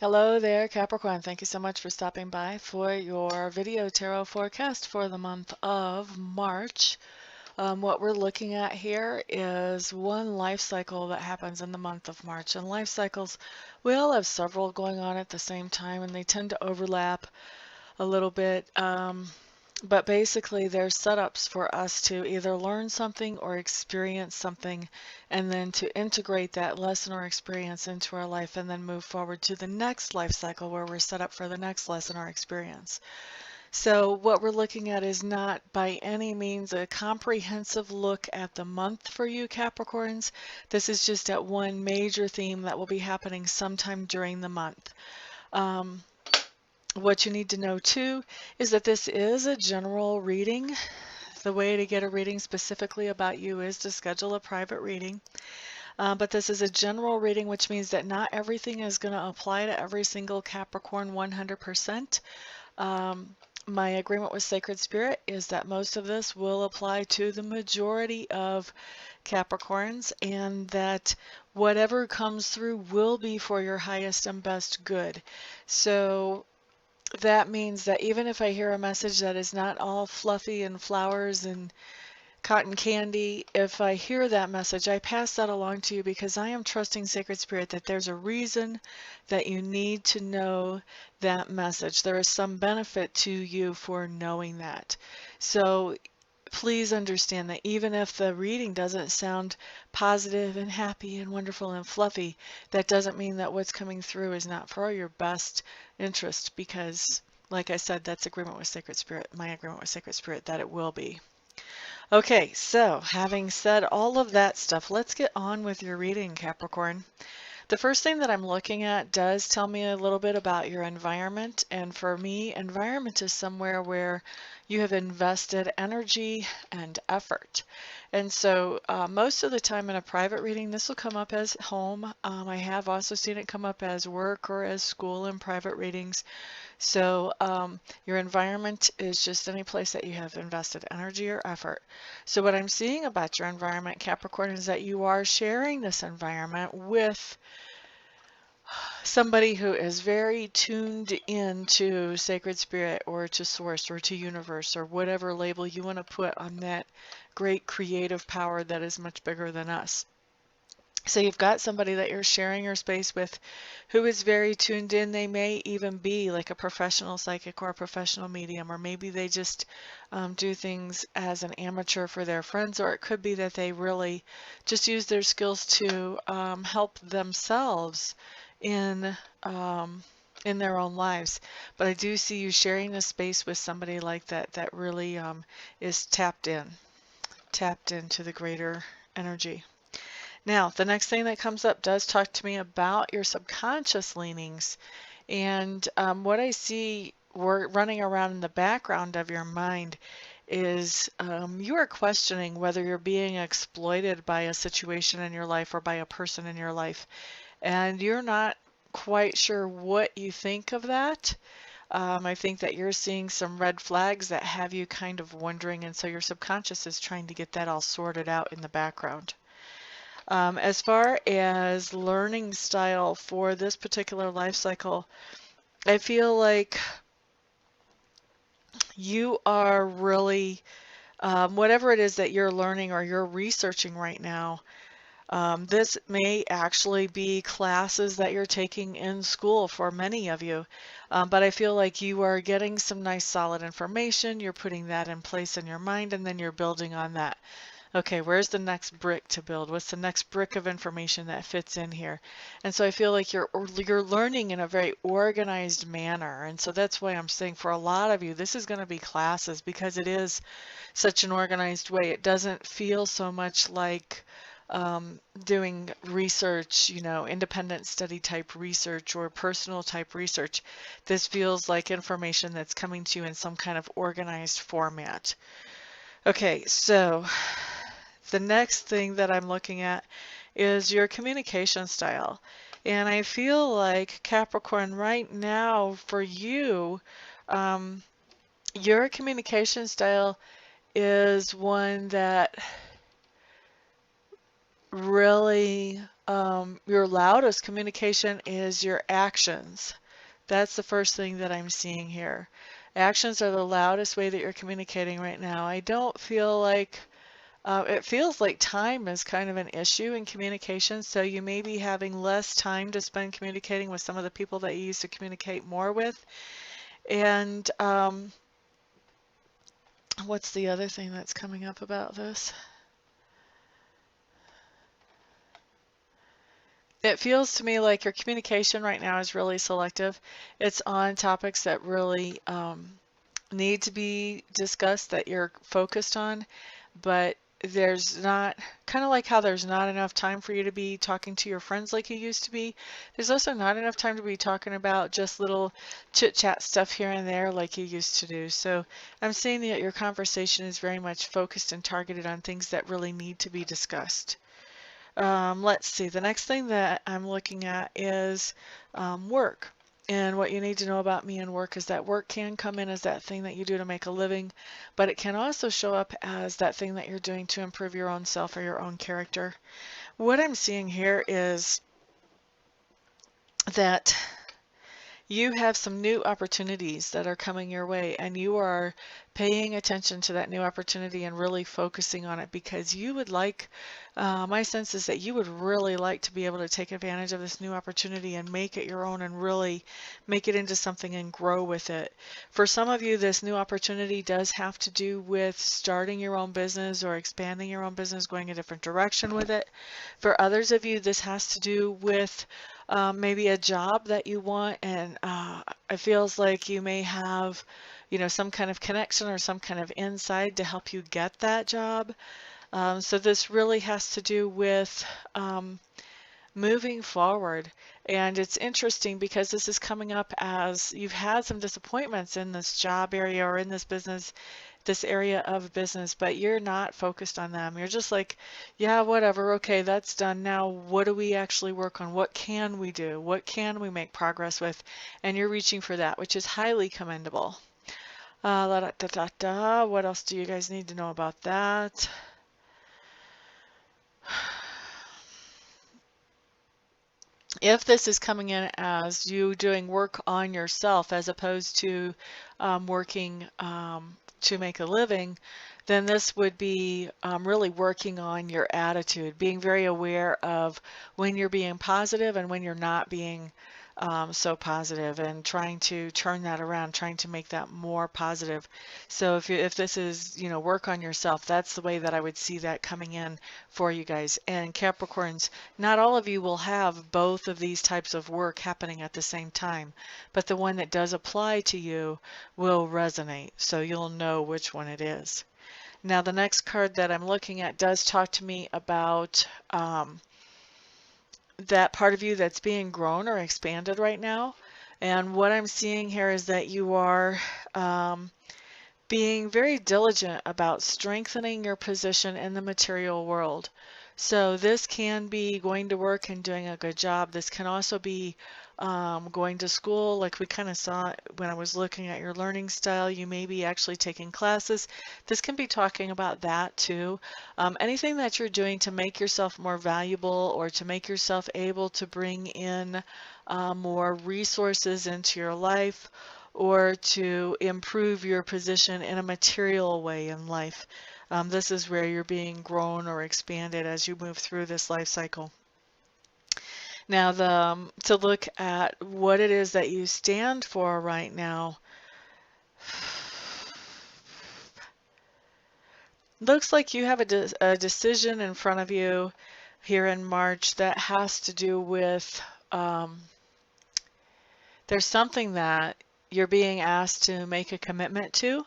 Hello there, Capricorn. Thank you so much for stopping by for your video tarot forecast for the month of March. What we're looking at here is one life cycle that happens in the month of March. And life cycles, we all have several going on at the same time, and they tend to overlap a little bit. But basically, they're setups for us to either learn something or experience something, and then to integrate that lesson or experience into our life, and then move forward to the next life cycle where we're set up for the next lesson or experience. So, what we're looking at is not by any means a comprehensive look at the month for you, Capricorns. This is just at one major theme that will be happening sometime during the month. What you need to know too is that this is a general reading. The way to get a reading specifically about you is to schedule a private reading. But this is a general reading, which means that not everything is going to apply to every single Capricorn 100%. My agreement with Sacred Spirit is that most of this will apply to the majority of Capricorns, and that whatever comes through will be for your highest and best good. So that means that even if I hear a message that is not all fluffy and flowers and cotton candy, if I hear that message, I pass that along to you because I am trusting Sacred Spirit that there's a reason that you need to know that message. There is some benefit to you for knowing that. So please understand that even if the reading doesn't sound positive and happy and wonderful and fluffy, that doesn't mean that what's coming through is not for your best interest, because, like I said, that's agreement with Sacred Spirit, my agreement with Sacred Spirit, that it will be. Okay, so having said all of that stuff, let's get on with your reading, Capricorn. The first thing that I'm looking at does tell me a little bit about your environment, and for me, environment is somewhere where you have invested energy and effort. And so most of the time in a private reading, this will come up as home. I have also seen it come up as work or as school in private readings. So your environment is just any place that you have invested energy or effort. So what I'm seeing about your environment, Capricorn, is that you are sharing this environment with somebody who is very tuned in to Sacred Spirit or to Source or to Universe or whatever label you want to put on that great creative power that is much bigger than us. So you've got somebody that you're sharing your space with who is very tuned in. They may even be like a professional psychic or a professional medium, or maybe they just do things as an amateur for their friends, or it could be that they really just use their skills to help themselves in their own lives. But I do see you sharing this space with somebody like that that really is tapped into the greater energy. Now, the next thing that comes up does talk to me about your subconscious leanings. And what I see running around in the background of your mind is you are questioning whether you're being exploited by a situation in your life or by a person in your life. And you're not quite sure what you think of that. I think that you're seeing some red flags that have you kind of wondering, and so your subconscious is trying to get that all sorted out in the background. As far as learning style for this particular life cycle, I feel like you are really, whatever it is that you're learning or you're researching right now, this may actually be classes that you're taking in school for many of you, but I feel like you are getting some nice solid information, you're putting that in place in your mind, and then you're building on that. Okay, where's the next brick to build? What's the next brick of information that fits in here? And so I feel like you're learning in a very organized manner. And so that's why I'm saying for a lot of you, this is going to be classes because it is such an organized way. It doesn't feel so much like doing research, independent study type research or personal type research. This feels like information that's coming to you in some kind of organized format. Okay, so the next thing that I'm looking at is your communication style. And I feel like Capricorn right now for you, your communication style is one that really, your loudest communication is your actions. That's the first thing that I'm seeing here. Actions are the loudest way that you're communicating right now. I don't feel like, it feels like time is kind of an issue in communication, so you may be having less time to spend communicating with some of the people that you used to communicate more with. And what's the other thing that's coming up about this? It feels to me like your communication right now is really selective. It's on topics that really need to be discussed, that you're focused on, but there's not, kind of like how there's not enough time for you to be talking to your friends like you used to be. There's also not enough time to be talking about just little chit chat stuff here and there like you used to do. So I'm seeing that your conversation is very much focused and targeted on things that really need to be discussed. Let's see, the next thing that I'm looking at is work. And what you need to know about me and work is that work can come in as that thing that you do to make a living, but it can also show up as that thing that you're doing to improve your own self or your own character. What I'm seeing here is that you have some new opportunities that are coming your way, and you are paying attention to that new opportunity and really focusing on it because you would like, my sense is that you would really like to be able to take advantage of this new opportunity and make it your own and really make it into something and grow with it. For some of you, this new opportunity does have to do with starting your own business or expanding your own business, going a different direction with it. For others of you, this has to do with maybe a job that you want, and it feels like you may have, some kind of connection or some kind of insight to help you get that job. So this really has to do with moving forward. And it's interesting because this is coming up as you've had some disappointments in this job area or in this business, this area of business, but you're not focused on them. You're just like, yeah, whatever, okay, that's done. Now, what do we actually work on? What can we do? What can we make progress with? And you're reaching for that, which is highly commendable. What else do you guys need to know about that? If this is coming in as you doing work on yourself as opposed to working to make a living, then this would be really working on your attitude, being very aware of when you're being positive and when you're not being so positive, and trying to turn that around, trying to make that more positive. So if this is, work on yourself, that's the way that I would see that coming in for you guys. And Capricorns, not all of you will have both of these types of work happening at the same time, but the one that does apply to you will resonate, so you'll know which one it is. Now, the next card that I'm looking at does talk to me about that part of you that's being grown or expanded right now. And what I'm seeing here is that you are being very diligent about strengthening your position in the material world. So this can be going to work and doing a good job. This can also be going to school, like we kind of saw when I was looking at your learning style. You may be actually taking classes. This can be talking about that too. Anything that you're doing to make yourself more valuable or to make yourself able to bring in more resources into your life, or to improve your position in a material way in life. This is where you're being grown or expanded as you move through this life cycle. Now, to look at what it is that you stand for right now, looks like you have a decision in front of you here in March that has to do with there's something that you're being asked to make a commitment to.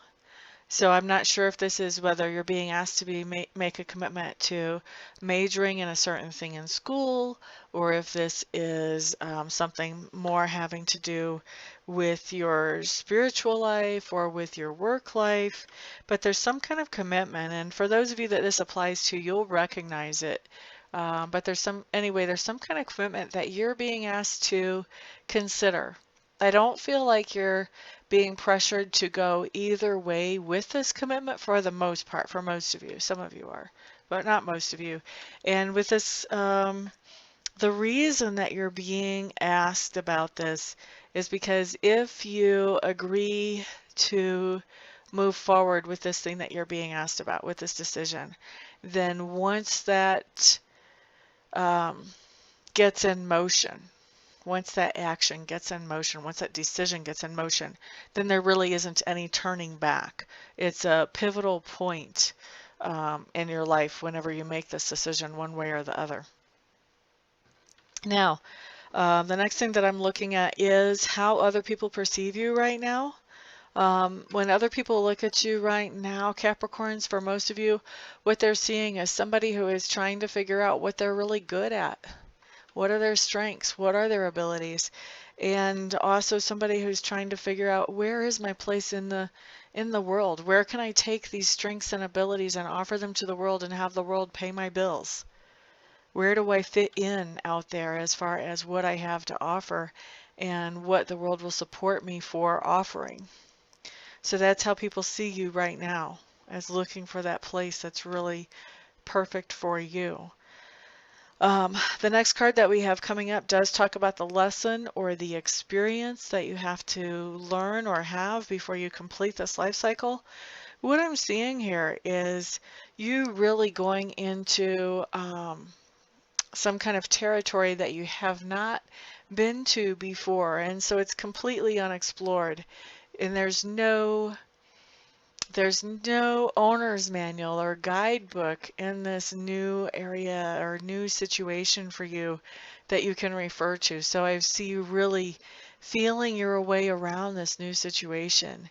So I'm not sure if this is whether you're being asked to make a commitment to majoring in a certain thing in school, or if this is something more having to do with your spiritual life or with your work life. But there's some kind of commitment, and for those of you that this applies to, you'll recognize it. But there's some kind of commitment that you're being asked to consider. I don't feel like you're being pressured to go either way with this commitment for the most part. For most of you, some of you are, but not most of you. And with this, the reason that you're being asked about this is because if you agree to move forward with this thing that you're being asked about, with this decision, then once that um, gets in motion, once that action gets in motion, once that decision gets in motion, then there really isn't any turning back. It's a pivotal point in your life whenever you make this decision one way or the other. Now, the next thing that I'm looking at is how other people perceive you right now. When other people look at you right now, Capricorns, for most of you, what they're seeing is somebody who is trying to figure out what they're really good at. What are their strengths? What are their abilities? And also somebody who's trying to figure out, where is my place in the world? Where can I take these strengths and abilities and offer them to the world and have the world pay my bills? Where do I fit in out there as far as what I have to offer and what the world will support me for offering? So that's how people see you right now, as looking for that place that's really perfect for you. The next card that we have coming up does talk about the lesson or the experience that you have to learn or have before you complete this life cycle. What I'm seeing here is you really going into some kind of territory that you have not been to before, and so it's completely unexplored, and there's no owner's manual or guidebook in this new area or new situation for you that you can refer to. So I see you really feeling your way around this new situation.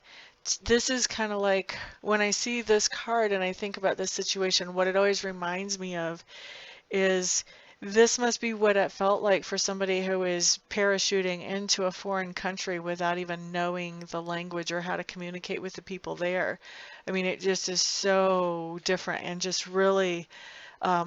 This is kind of like when I see this card and I think about this situation, what it always reminds me of is this must be what it felt like for somebody who is parachuting into a foreign country without even knowing the language or how to communicate with the people there. I mean, it just is so different, and just really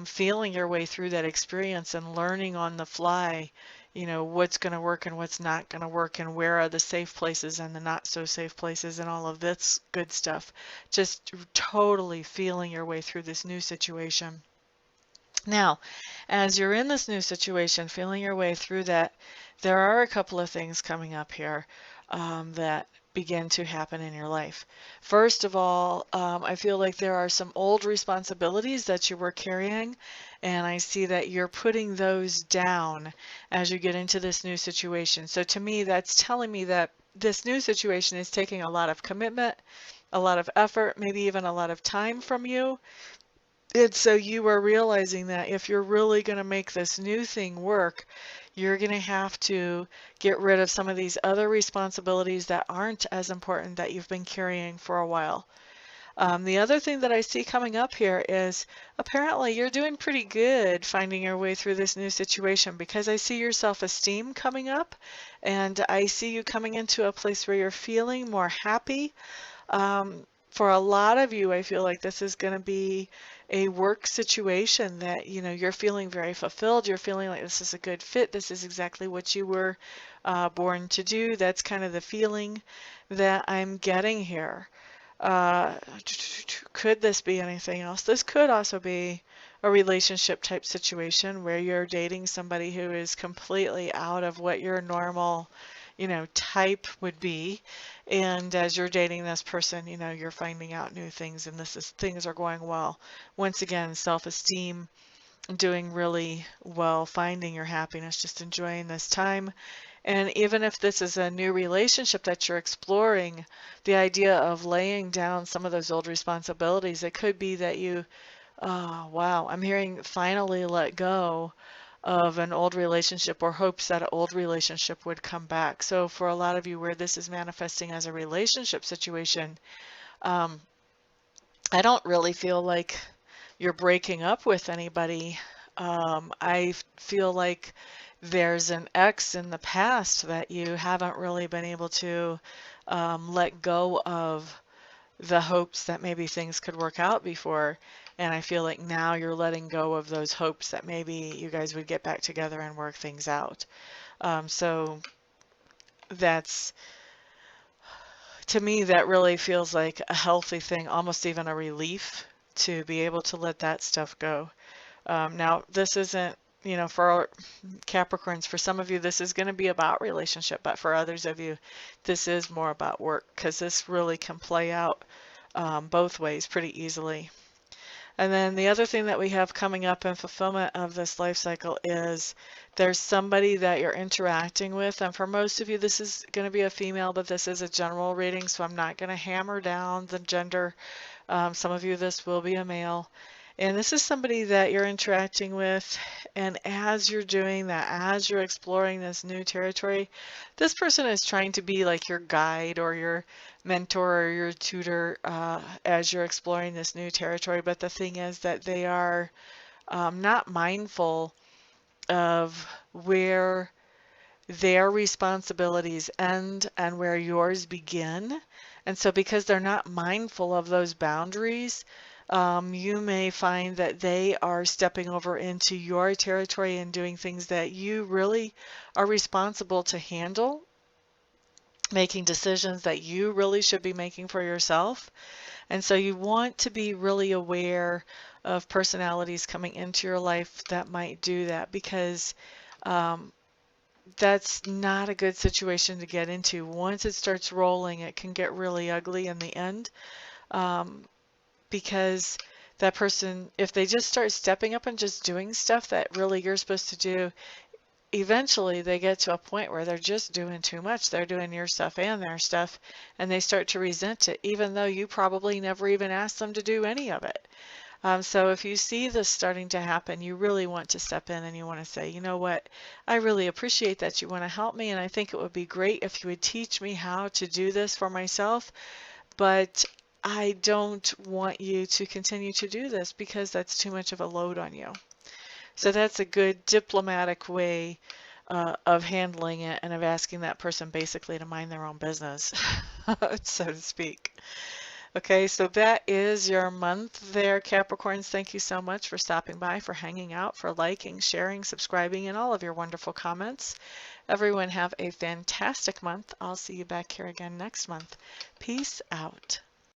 feeling your way through that experience and learning on the fly, you know, what's going to work and what's not going to work, and where are the safe places and the not so safe places, and all of this good stuff. Just totally feeling your way through this new situation. Now, as you're in this new situation, feeling your way through that, there are a couple of things coming up here that begin to happen in your life. First of all, I feel like there are some old responsibilities that you were carrying, and I see that you're putting those down as you get into this new situation. So to me, that's telling me that this new situation is taking a lot of commitment, a lot of effort, maybe even a lot of time from you. And so you are realizing that if you're really going to make this new thing work, you're going to have to get rid of some of these other responsibilities that aren't as important that you've been carrying for a while. The other thing that I see coming up here is apparently you're doing pretty good finding your way through this new situation, because I see your self-esteem coming up, and I see you coming into a place where you're feeling more happy. For a lot of you, I feel like this is going to be a work situation that, you know, you're feeling very fulfilled. You're feeling like this is a good fit. This is exactly what you were born to do. That's kind of the feeling that I'm getting here. Could this be anything else? This could also be a relationship type situation where you're dating somebody who is completely out of what your normal, you know, type would be. And as you're dating this person, you know, you're finding out new things, and things are going well. Once again, self-esteem, doing really well, finding your happiness, just enjoying this time. And even if this is a new relationship that you're exploring, the idea of laying down some of those old responsibilities, it could be that you, oh, wow, I'm hearing finally let go of an old relationship, or hopes that an old relationship would come back. So for a lot of you where this is manifesting as a relationship situation, I don't really feel like you're breaking up with anybody. I feel like there's an ex in the past that you haven't really been able to let go of the hopes that maybe things could work out before. And I feel like now you're letting go of those hopes that maybe you guys would get back together and work things out. So that's, to me, that really feels like a healthy thing, almost even a relief to be able to let that stuff go. Now, this isn't, you know, for Capricorns, for some of you, this is going to be about relationship, but for others of you, this is more about work, because this really can play out both ways pretty easily. And then the other thing that we have coming up in fulfillment of this life cycle is there's somebody that you're interacting with. And for most of you, this is going to be a female, but this is a general reading, so I'm not going to hammer down the gender. Some of you, this will be a male. And this is somebody that you're interacting with, and as you're doing that, as you're exploring this new territory, this person is trying to be like your guide or your mentor or your tutor as you're exploring this new territory. But the thing is that they are not mindful of where their responsibilities end and where yours begin. And so because they're not mindful of those boundaries, you may find that they are stepping over into your territory and doing things that you really are responsible to handle, making decisions that you really should be making for yourself. And so you want to be really aware of personalities coming into your life that might do that, because that's not a good situation to get into. Once it starts rolling, it can get really ugly in the end. Because that person, if they just start stepping up and just doing stuff that really you're supposed to do, eventually they get to a point where they're just doing too much. They're doing your stuff and their stuff, and they start to resent it, even though you probably never even asked them to do any of it. So if you see this starting to happen, you really want to step in and you want to say, you know what, I really appreciate that you want to help me, and I think it would be great if you would teach me how to do this for myself, but I don't want you to continue to do this because that's too much of a load on you. So that's a good diplomatic way of handling it and of asking that person basically to mind their own business, so to speak. Okay, so that is your month there, Capricorns. Thank you so much for stopping by, for hanging out, for liking, sharing, subscribing, and all of your wonderful comments. Everyone have a fantastic month. I'll see you back here again next month. Peace out.